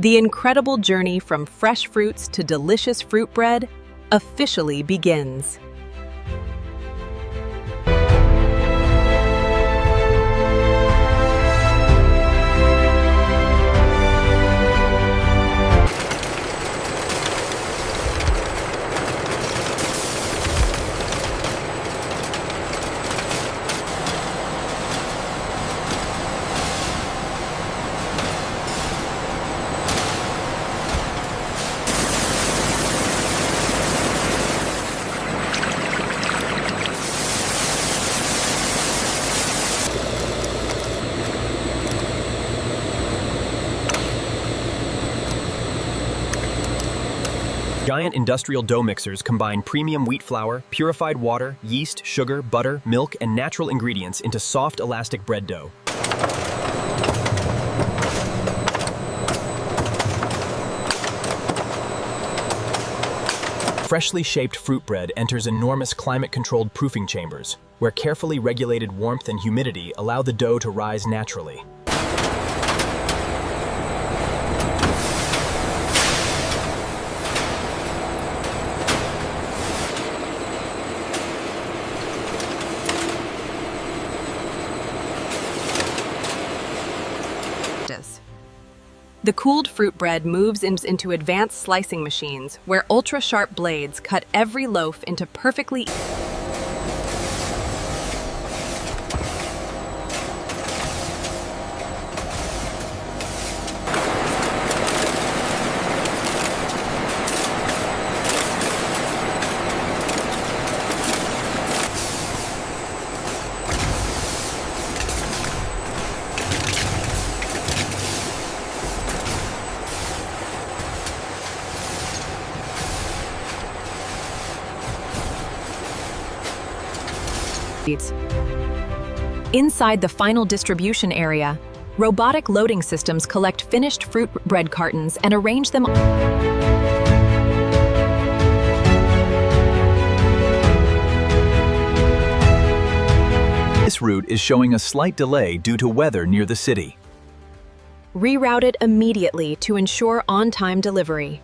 The incredible journey from fresh fruits to delicious fruit bread officially begins. Giant industrial dough mixers combine premium wheat flour, purified water, yeast, sugar, butter, milk, and natural ingredients into soft, elastic bread dough. Freshly shaped fruit bread enters enormous climate-controlled proofing chambers, where carefully regulated warmth and humidity allow the dough to rise naturally. The cooled fruit bread moves into advanced slicing machines where ultra-sharp blades cut every loaf into perfectly Inside the final distribution area, robotic loading systems collect finished fruit bread cartons and arrange them. This route is showing a slight delay due to weather near the city. Rerouted immediately to ensure on-time delivery.